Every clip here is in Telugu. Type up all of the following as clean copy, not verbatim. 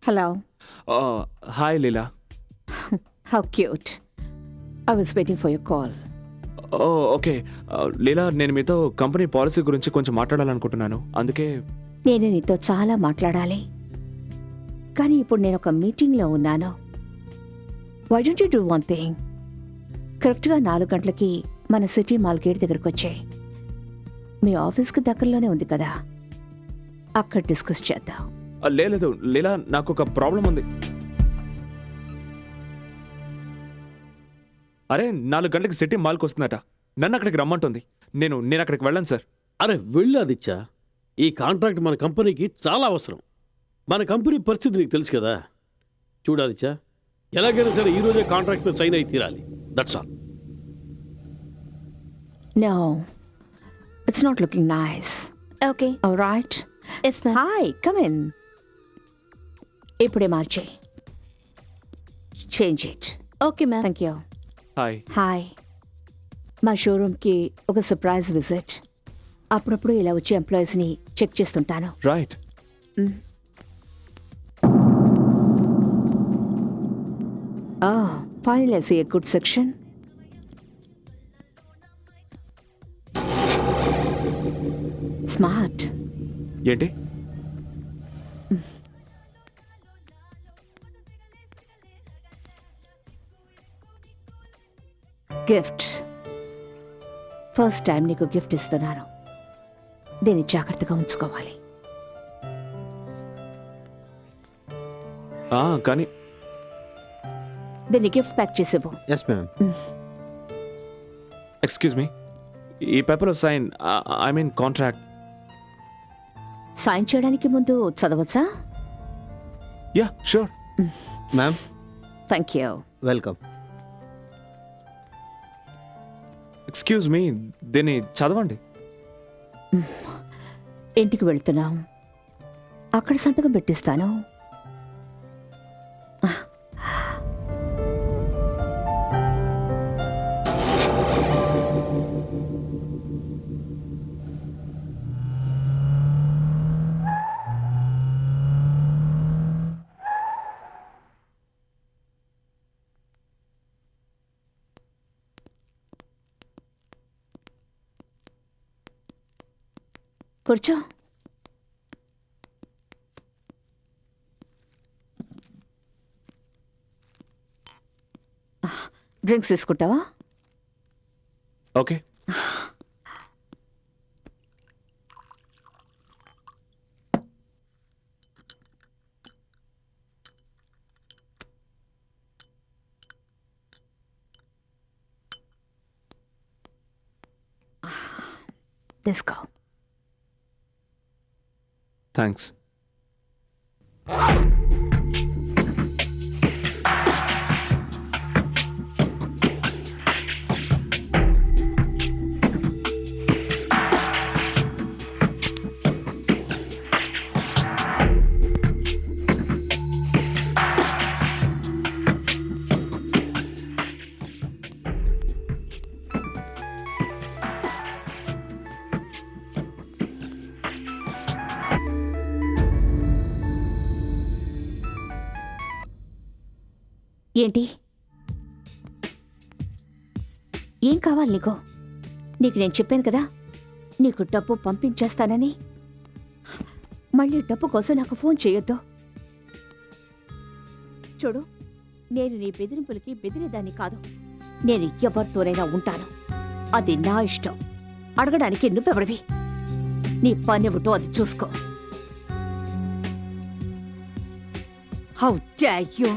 Hello. Hi Leela. How cute. I was waiting for your call. Okay. Leela, నేను మీతో కంపెనీ పాలసీ గురించి కొంచెం మాట్లాడాలనుకుంటున్నాను. అందుకే నేను నీతో చాలా మాట్లాడాలి, కానీ ఇప్పుడు నేను ఒక మీటింగ్లో ఉన్నాను. Why don't you do one thing? కరెక్ట్గా 4 గంటలకి మన సిటీ మాల్ గేట్ దగ్గరకు వచ్చాయి. మీ ఆఫీస్కి దగ్గరలోనే ఉంది కదా, అక్కడ డిస్కస్ చేద్దాం. లేదు లీలా, నాకు ఒక ప్రాబ్లం ఉంది. అరే, 4 గంటలకి సిటీ మాల్కి వస్తుందట. నన్ను అక్కడికి రమ్మంటుంది. నేను అక్కడికి వెళ్ళను సార్. అరే వెళ్ళు ఆదిత్య, ఈ కాంట్రాక్ట్ మన కంపెనీకి చాలా అవసరం. మన కంపెనీ పరిస్థితి నీకు తెలుసు కదా. చూడు ఆదిత్య, ఎలాగైనా సరే ఈ రోజే కాంట్రాక్ట్ మీద సైన్ అయి తీరాలి. That's all. No, it's not looking nice. Okay. All right. Yes, ma'am. Hi, come in. ఇప్పుడే మార్చే. Change it. Okay, ma'am. Thank you. Hi. Hi. మా షోరూమ్కి ఒక సర్ప్రైజ్ విజిట్. అప్పుడప్పుడు ఇలా వచ్చే ఎంప్లాయీస్ని చెక్ చేస్తుంటాను. Right. Final I see a good section. Smart. ఏంటి? గిఫ్ట్. ఫస్ట్ టైం నీకు గిఫ్ట్ ఇస్తున్నాను. దీన్ని జాగ్రత్తగా ఉంచుకోవాలి. కానీ దీన్ని గిఫ్ట్ ప్యాక్ చేసేవు. Yes ma'am. ఎక్స్క్యూజ్ మీ, ఈ పేపర్లో sign, I mean contract. Sign చేయడానికి ముందు చదవచ్చా? Yeah, sure. Ma'am, thank you. Welcome. Excuse me, దీన్ని చదవండి. ఇంటికి వెళ్తున్నాం, అక్కడ సంతకం పెట్టిస్తాను. కూర్చో. డ్రింక్స్ తీసుకుంటావా? ఓకే. తీసుకో. థ్యాంక్స్. ఏంటి? ఏం కావాలి నీకు? నీకు నేను చెప్పాను కదా, నీకు డబ్బు పంపించేస్తానని. మళ్ళీ డబ్బు కోసం నాకు ఫోన్ చేయొద్దు. చూడు, నేను నీ బెదిరింపులకి బెదిరేదాన్ని కాదు. నేను ఎవరితోనైనా ఉంటాను, అది నా ఇష్టం. అడగడానికి నువ్వెవడివి? నీ పనివిటో అది చూసుకో. How dare you!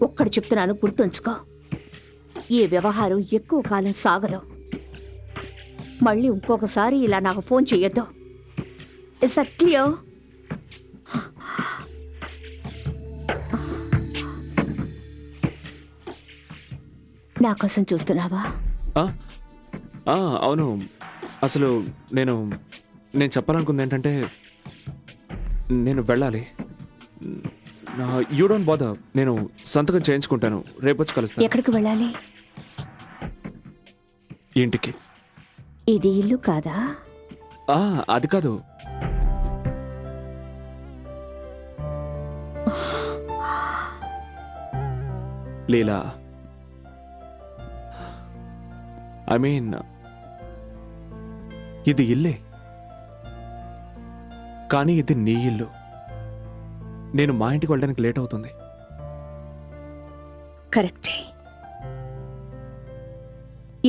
ఒక్కడు చెప్తున్నాను, గుర్తుంచుకో. ఈ వ్యవహారం ఎక్కువ కాలం సాగదు. మళ్ళీ ఇంకొకసారి ఇలా నాకు ఫోన్ చేయొద్దు. Is that clear? నా కోసం చూస్తున్నావా? అవును. అసలు నేను చెప్పాలనుకుంది ఏంటంటే, నేను వెళ్ళాలి. యూ డోంట్ బాదర్, నేను సంతకం చేయించుకుంటాను. రేపు వచ్చి కలుస్తాను. ఎక్కడికి వెళ్ళాలి? ఇంటికి. ఇది ఇల్లు కాదా? అది కాదు. లీలా, ఐ మీన్ ఇది ఇల్లే, కానీ ఇది నీ ఇల్లు. నేను మా ఇంటికి వెళ్ళడానికి లేట్ అవుతుంది. కరెక్టే.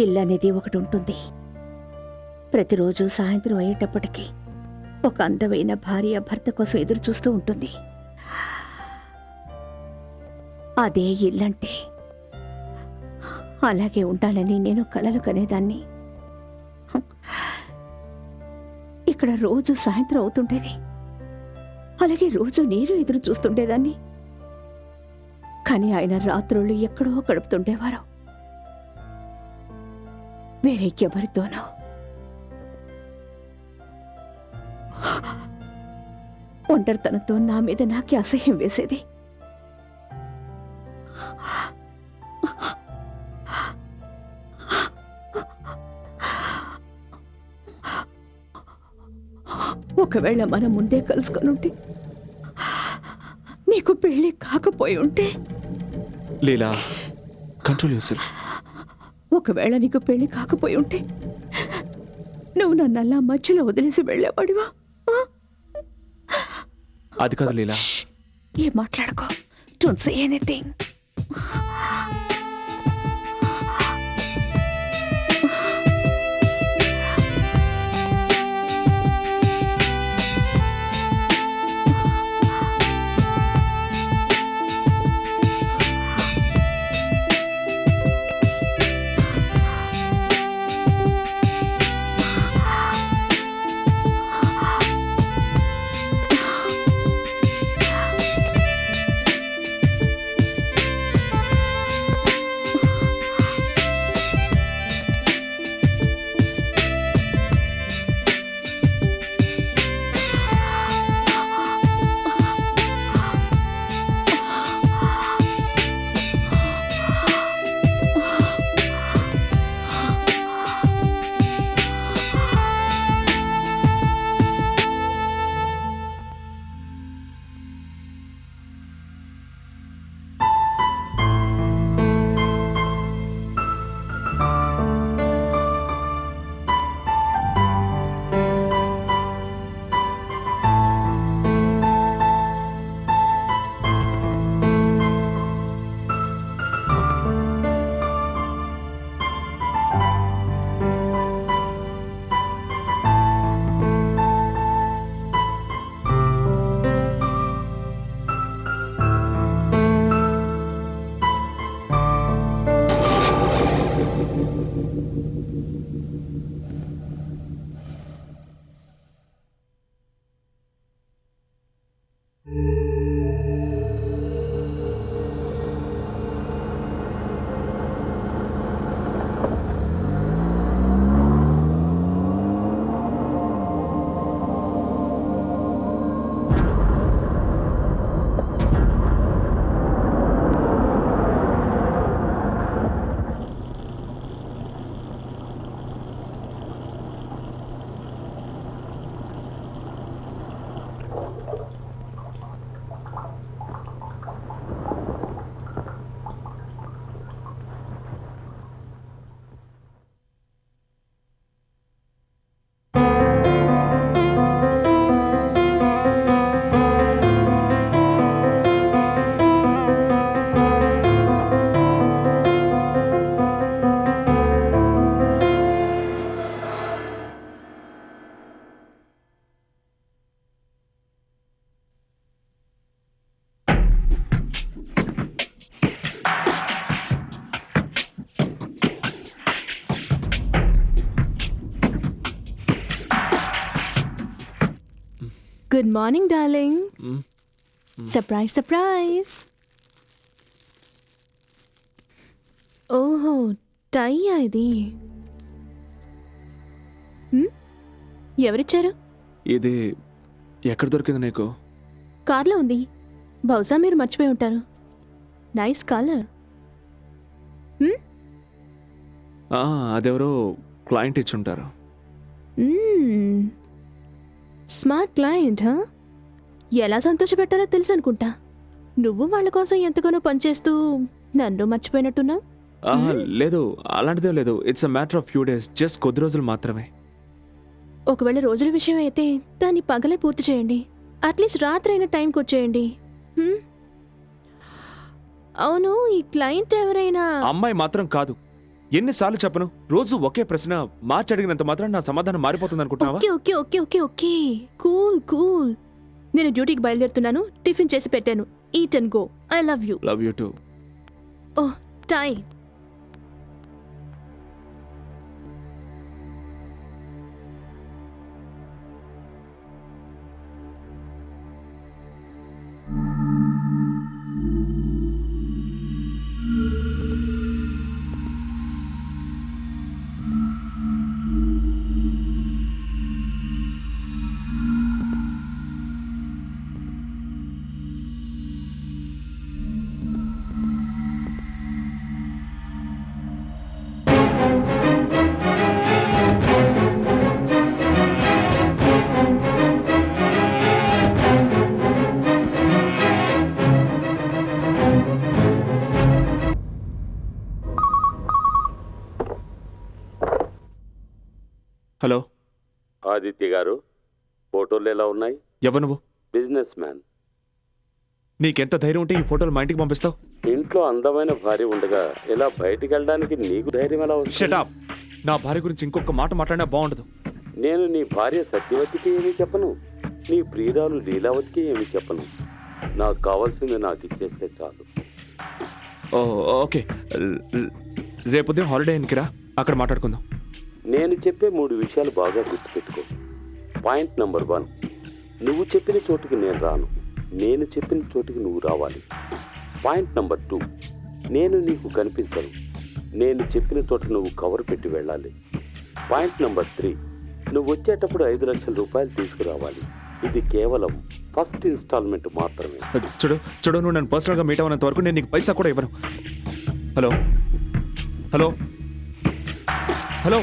ఇల్లు అనేది ఒకటి ఉంటుంది. ప్రతిరోజు సాయంత్రం అయ్యేటప్పటికీ ఒక అందమైన భార్య భర్త కోసం ఎదురు చూస్తూ ఉంటుంది. అదే ఇల్లంటే. అలాగే ఉండాలని నేను కలలు కనేదాన్ని. ఇక్కడ రోజు సాయంత్రం అవుతుండేది. అలాగే రోజు నేను ఎదురు చూస్తుండేదాన్ని. కానీ ఆయన రాత్రుళ్ళు ఎక్కడో గడుపుతుండేవారు, వేరే ఎవరితోనో. ఒంటరితనంతో నా మీద నాకే అసహ్యం వేసేది. ఒకవేళ మనం ముందే కలుసుకొని ఉంటే, నీకు పెళ్లి కాకపోయి ఉంటే. లీలా, కంట్రోల్ యూర్సెల్ఫ్. ఒకవేళ నీకు పెళ్లి కాకపోయి ఉంటే నువ్వు నన్ను అలా మధ్యలో వదిలేసి వెళ్ళేవాడివా? అది కాదు లీలా. ఏం మాట్లాడుకో. Don't say anything. Good morning, darling. Surprise, surprise. ఓహో, టైయా ఇది? ఎవరిచ్చారు? ఇది ఎక్కడ దొరికింది నీకు? కార్లో ఉంది. బహుశా మీరు మర్చిపోయి ఉంటారు. Nice colour. అదెవరో క్లయింట్ ఇచ్చుంటారు. స్మార్ట్ క్లయింట్ హా? ఎలా సంతోషపెట్టాలో తెలుసు అనుకుంటా. నువ్వు వాళ్ళ కోసం ఎంతగానో పనిచేస్తూ నన్ను మర్చిపోయినట్టున్నావు. లేదు, అలాంటిదేం లేదు. It's a matter of few days, just కొద్ది రోజులు మాత్రమే. ఒకవేళ రోజుల విషయం అయితే దాన్ని పగలే పూర్తి చేయండి. అట్లీస్ట్ రాత్రి అయిన టైంకి వచ్చేయండి. హ్మ్? అవును, ఈ క్లయింట్ ఎవరైనా? అమ్మాయి మాత్రం కాదు. ఎన్నిసార్లు చెప్పను, రోజు ఒకే ప్రశ్న మార్చి అడిగినంత మాత్రం నా సమాధానం మారిపోతుంది అనుకుంటున్నావా? Okay okay okay okay okay cool cool. నేను డ్యూటీకి బయలుదేరుతున్నాను. టిఫిన్ చేసి పెట్టాను. Eat and go. I love you. Love you too. Oh, టై. హలో, ఆదిత్య గారు, ఫోటోలు ఎలా ఉన్నాయి? ఎవరు నువ్వు? Business man. నీకెంత ధైర్యం ఉంటే ఈ ఫోటోలు మా ఇంటికి పంపిస్తావు? ఇంట్లో అందమైన భార్య ఉండగా ఇలా బయటికి వెళ్ళడానికి నీకు ధైర్యం ఎలా షట్ వస్తుంది? అప్. నా భార్య గురించి ఇంకొక మాట మాట్లాడినా బాగుండదు. నేను నీ భార్య సత్యవతికి ఏమీ చెప్పను, నీ ప్రియురాలు లీలావతికి ఏమీ చెప్పను. నాకు కావాల్సింది నాకు ఇచ్చేస్తే చాలు. ఓకే, రేపు ఉదయం హాలిడే ఇన్కి రా, అక్కడ మాట్లాడుకుందాం. నేను చెప్పే 3 విషయాలు బాగా గుర్తుపెట్టుకో. పాయింట్ నెంబర్ 1, నువ్వు చెప్పిన చోటుకి నేను రాను, నేను చెప్పిన చోటుకి నువ్వు రావాలి. పాయింట్ నెంబర్ 2, నేను నీకు కనిపించను, నేను చెప్పిన చోట నువ్వు కవర్ పెట్టి వెళ్ళాలి. పాయింట్ నెంబర్ 3, నువ్వు వచ్చేటప్పుడు 5 లక్షల రూపాయలు తీసుకురావాలి. ఇది కేవలం ఫస్ట్ ఇన్స్టాల్మెంట్ మాత్రమే. చూడు, నువ్వు నన్ను పర్సనల్గా మీట్ అవ్వనంత వరకు నేను నీకు పైసా కూడా ఇవ్వను. Hello hello hello